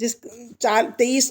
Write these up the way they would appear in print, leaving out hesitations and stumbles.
23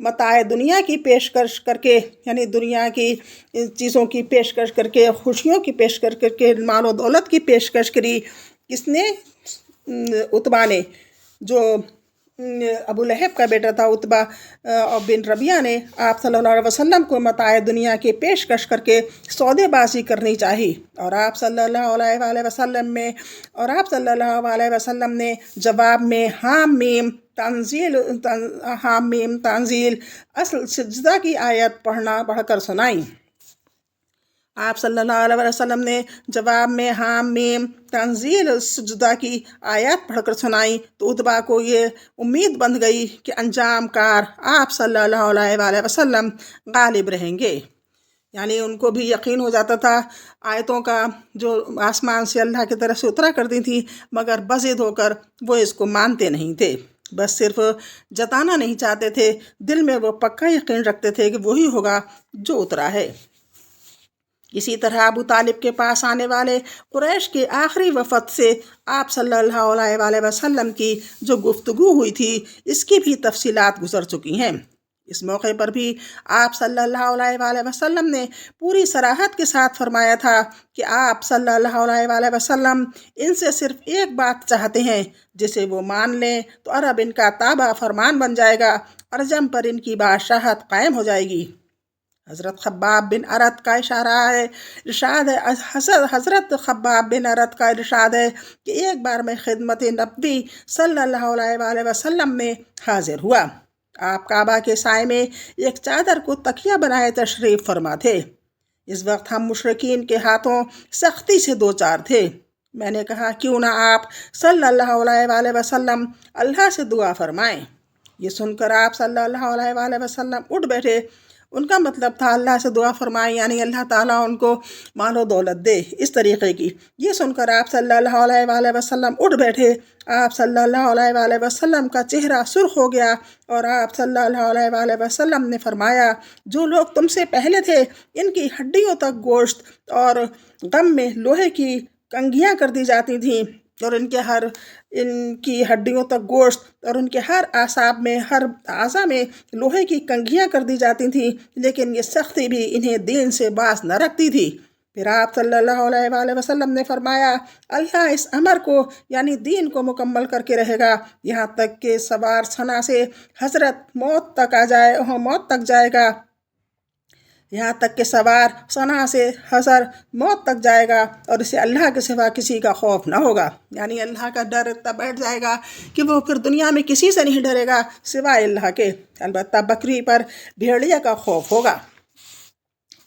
متاع دنیا کی پیشکش کر کے، یعنی دنیا کی چیزوں کی پیشکش کر کے، خوشیوں کی پیشکش کر کے، مال و دولت کی پیشکش کری۔ کس نے؟ عتبہ نے، جو ابو لہب کا بیٹا تھا عتبہ بن ربیعہ نے آپ صلی اللہ علیہ وسلم کو متاع دنیا کی پیشکش کر کے سودے بازی کرنی چاہی، اور آپ صلی اللہ علیہ وسلم نے جواب میں حام میم تنزیل اصل سجدہ کی آیت پڑھ کر سنائی۔ آپ صلی اللہ علیہ وسلم نے جواب میں حام میم تنزیل سجدہ کی آیات پڑھ کر سنائی تو عتبہ کو یہ امید بن گئی کہ انجام کار آپ صلی اللہ علیہ وسلم غالب رہیں گے۔ یعنی ان کو بھی یقین ہو جاتا تھا آیتوں کا، جو آسمان سے اللہ کی طرف سے اترا کرتی تھی، مگر بضد ہو کر وہ اس کو مانتے نہیں تھے، بس صرف جتانا نہیں چاہتے تھے، دل میں وہ پکا یقین رکھتے تھے کہ وہی ہوگا جو اترا ہے۔ اسی طرح ابو طالب کے پاس آنے والے قریش کے آخری وفد سے آپ صلی اللہ علیہ وسلم کی جو گفتگو ہوئی تھی، اس کی بھی تفصیلات گزر چکی ہیں۔ اس موقع پر بھی آپ صلی اللہ علیہ وسلم نے پوری صراحت کے ساتھ فرمایا تھا کہ آپ صلی اللہ علیہ وسلم ان سے صرف ایک بات چاہتے ہیں، جسے وہ مان لیں تو عرب ان کا تابع فرمان بن جائے گا، عجم پر ان کی بادشاہت قائم ہو جائے گی۔ حضرت خباب بن ارت کا ارشاد ہے حضرت خباب بن ارت کا ارشاد ہے کہ ایک بار میں خدمت نبی صلی اللہ علیہ وسلم میں حاضر ہوا۔ آپ کعبہ کے سائے میں ایک چادر کو تکیہ بنائے تشریف فرما تھے۔ اس وقت ہم مشرکین کے ہاتھوں سختی سے دو چار تھے۔ میں نے کہا کیوں نہ آپ صلی اللہ علیہ وسلم اللہ سے دعا فرمائیں۔ یہ سن کر آپ صلی اللہ علیہ وسلم اٹھ بیٹھے۔ ان کا مطلب تھا اللہ سے دعا فرمائیں، یعنی اللہ تعالیٰ ان کو مال و دولت دے، اس طریقے کی۔ یہ سن کر آپ صلی اللہ علیہ وسلم اٹھ بیٹھے۔ آپ صلی اللہ علیہ وسلم کا چہرہ سرخ ہو گیا اور آپ صلی اللہ علیہ وسلم نے فرمایا، جو لوگ تم سے پہلے تھے ان کی ہڈیوں تک گوشت اور غم میں لوہے کی کنگھیاں کر دی جاتی تھیں، اور ان کی ہڈیوں تک گوشت اور ان کے ہر اعصاب میں، ہر اعضاء میں لوہے کی کنگھیاں کر دی جاتی تھیں، لیکن یہ سختی بھی انہیں دین سے باز نہ رکھتی تھی۔ پھر آپ صلی اللہ علیہ وسلم نے فرمایا، اللہ اس امر کو یعنی دین کو مکمل کر کے رہے گا، یہاں تک کہ سوار ثنا سے حضرت موت تک جائے گا، یہاں تک کہ سوار ثنا سے حضر موت تک جائے گا، اور اسے اللہ کے سوا کسی کا خوف نہ ہوگا۔ یعنی اللہ کا ڈر اتنا بیٹھ جائے گا کہ وہ پھر دنیا میں کسی سے نہیں ڈرے گا سوائے اللہ کے، البتہ بکری پر بھیڑیا کا خوف ہوگا۔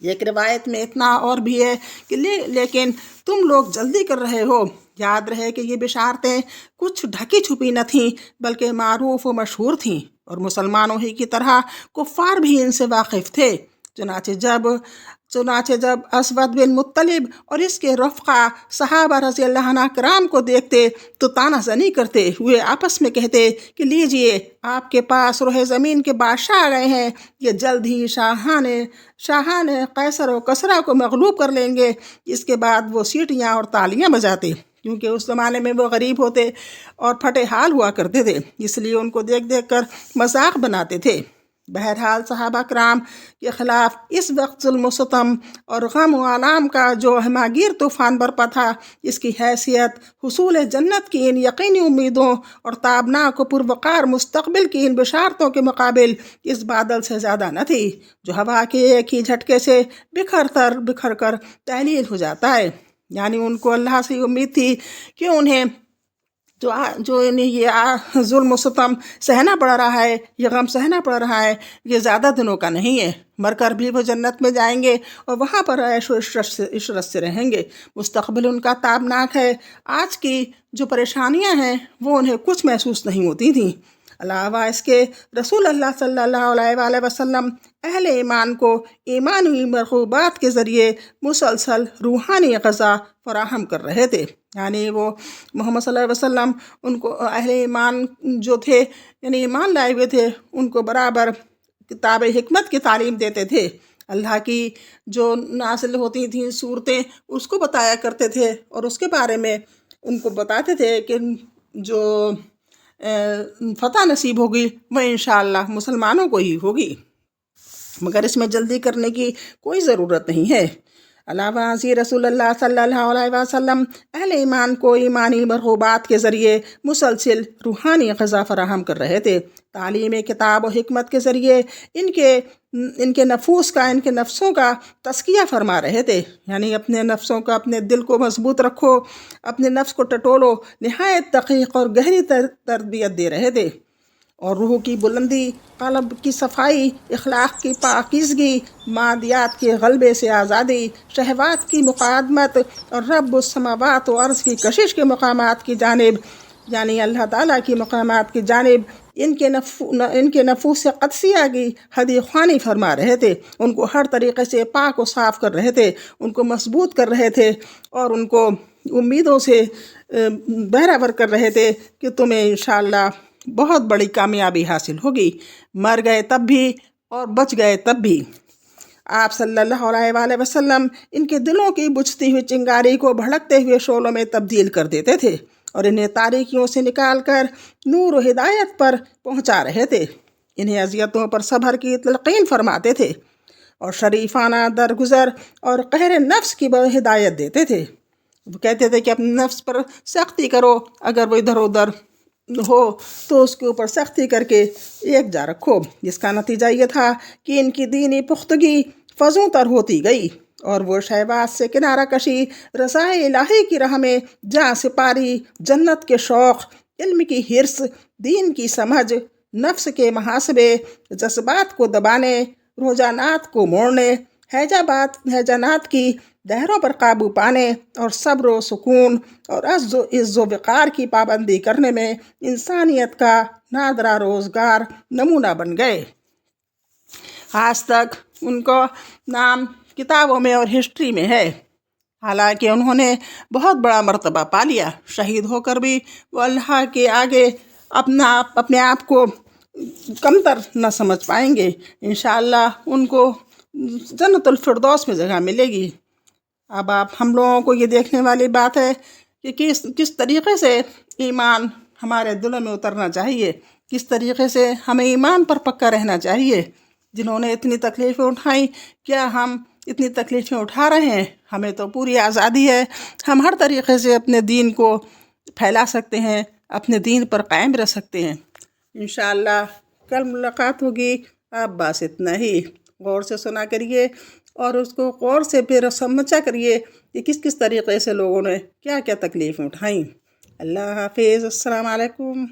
ایک روایت میں اتنا اور بھی ہے کہ لیکن تم لوگ جلدی کر رہے ہو۔ یاد رہے کہ یہ بشارتیں کچھ ڈھکی چھپی نہ تھیں، بلکہ معروف و مشہور تھیں، اور مسلمانوں ہی کی طرح کفار بھی ان سے واقف تھے۔ چنانچہ جب اسود بن مطلب اور اس کے رفقا صحابہ رضی اللہ عنہ کرام کو دیکھتے تو طعنہ زنی کرتے ہوئے آپس میں کہتے کہ لیجئے آپ کے پاس روح زمین کے بادشاہ آ گئے ہیں، یہ جلد ہی شاہان قیصر و کسریٰ کو مغلوب کر لیں گے۔ اس کے بعد وہ سیٹیاں اور تالیاں بجاتے، کیونکہ اس زمانے میں وہ غریب ہوتے اور پھٹے حال ہوا کرتے تھے، اس لیے ان کو دیکھ دیکھ کر مذاق بناتے تھے۔ بہرحال صحابہ کرام کے خلاف اس وقت ظلم و ستم اور غم و آلام کا جو ہماگیر طوفان برپا تھا، اس کی حیثیت حصول جنت کی ان یقینی امیدوں اور تابناک و پروقار مستقبل کی ان بشارتوں کے مقابل اس بادل سے زیادہ نہ تھی جو ہوا کے ایک ہی جھٹکے سے بکھر کر تحلیل ہو جاتا ہے۔ یعنی ان کو اللہ سے امید تھی کہ انہیں جو انہیں یہ ظلم و ستم سہنا پڑ رہا ہے، یہ غم سہنا پڑ رہا ہے، یہ زیادہ دنوں کا نہیں ہے، مر کر بھی وہ جنت میں جائیں گے اور وہاں پر عیش و عشرت سے رہیں گے، مستقبل ان کا تابناک ہے۔ آج کی جو پریشانیاں ہیں وہ انہیں کچھ محسوس نہیں ہوتی تھیں۔ علاوہ اس کے رسول اللہ صلی اللہ علیہ وسلم اہل ایمان کو ایمانی مرغوبات کے ذریعے مسلسل روحانی غذا فراہم کر رہے تھے۔ یعنی وہ محمد صلی اللہ علیہ وسلم ان کو اہل ایمان جو تھے، یعنی ایمان لائے ہوئے تھے، ان کو برابر کتاب حکمت کی تعلیم دیتے تھے، اللہ کی جو نازل ہوتی تھیں صورتیں اس کو بتایا کرتے تھے، اور اس کے بارے میں ان کو بتاتے تھے کہ جو فتح نصیب ہوگی وہ انشاءاللہ مسلمانوں کو ہی ہوگی، مگر اس میں جلدی کرنے کی کوئی ضرورت نہیں ہے۔ علاوہ ازیں رسول اللہ صلی اللہ علیہ وسلم اہل ایمان کو ایمانی مرغوبات کے ذریعے مسلسل روحانی غذا فراہم کر رہے تھے۔ تعلیم کتاب و حکمت کے ذریعے ان کے نفسوں کا تزکیہ فرما رہے تھے، یعنی اپنے نفسوں کا، اپنے دل کو مضبوط رکھو، اپنے نفس کو ٹٹولو، نہایت دقیق اور گہری تربیت دے رہے تھے، اور روح کی بلندی، قلب کی صفائی، اخلاق کی پاکیزگی، مادیات کے غلبے سے آزادی، شہوات کی مقادمت اور رب السماوات و ارض کی کشش کے مقامات کی جانب، یعنی اللہ تعالیٰ کی مقامات کی جانب ان کے نفوس قدسیہ کی ہدی خوانی فرما رہے تھے، ان کو ہر طریقے سے پاک و صاف کر رہے تھے، ان کو مضبوط کر رہے تھے، اور ان کو امیدوں سے بہرہ کر رہے تھے کہ تمہیں انشاءاللہ بہت بڑی کامیابی حاصل ہوگی، مر گئے تب بھی اور بچ گئے تب بھی۔ آپ صلی اللہ علیہ وآلہ وسلم ان کے دلوں کی بجھتی ہوئی چنگاری کو بھڑکتے ہوئے شعلوں میں تبدیل کر دیتے تھے، اور انہیں تاریکیوں سے نکال کر نور و ہدایت پر پہنچا رہے تھے، انہیں اذیتوں پر صبر کی تلقین فرماتے تھے، اور شریفانہ درگزر اور قہر نفس کی ہدایت دیتے تھے۔ وہ کہتے تھے کہ اپنے نفس پر سختی کرو، اگر وہ ادھر ادھر ہو تو اس کے اوپر سختی کر کے ایک جا رکھو، جس کا نتیجہ یہ تھا کہ ان کی دینی پختگی فزوں تر ہوتی گئی، اور وہ شہوات سے کنارہ کشی، رضائے الہی کی راہ میں جاں سپاری، جنت کے شوق، علم کی حرص، دین کی سمجھ، نفس کے محاسبے، جذبات کو دبانے، رجحانات کو موڑنے، ہیجانات کی لہروں پر قابو پانے، اور صبر و سکون اور عز و وقار کی پابندی کرنے میں انسانیت کا نادرہ روزگار نمونہ بن گئے۔ آج تک ان کا نام کتابوں میں اور ہسٹری میں ہے، حالانکہ انہوں نے بہت بڑا مرتبہ پا لیا، شہید ہو کر بھی وہ اللہ کے آگے اپنے آپ کو کمتر نہ سمجھ پائیں گے، انشاءاللہ ان کو جنت الفردوس میں جگہ ملے گی۔ اب ہم لوگوں کو یہ دیکھنے والی بات ہے کہ کس طریقے سے ایمان ہمارے دلوں میں اترنا چاہیے، کس طریقے سے ہمیں ایمان پر پکا رہنا چاہیے۔ جنہوں نے اتنی تکلیفیں اٹھائیں، کیا ہم اتنی تکلیفیں اٹھا رہے ہیں؟ ہمیں تو پوری آزادی ہے، ہم ہر طریقے سے اپنے دین کو پھیلا سکتے ہیں، اپنے دین پر قائم رہ سکتے ہیں۔ انشاءاللہ کل ملاقات ہوگی۔ آپ بس اتنا ہی غور سے سنا کریے، اور اس کو غور سے پھر سمجھا کریے کہ کس طریقے سے لوگوں نے کیا کیا تکلیفیں اٹھائیں۔ اللہ حافظ، السلام علیکم۔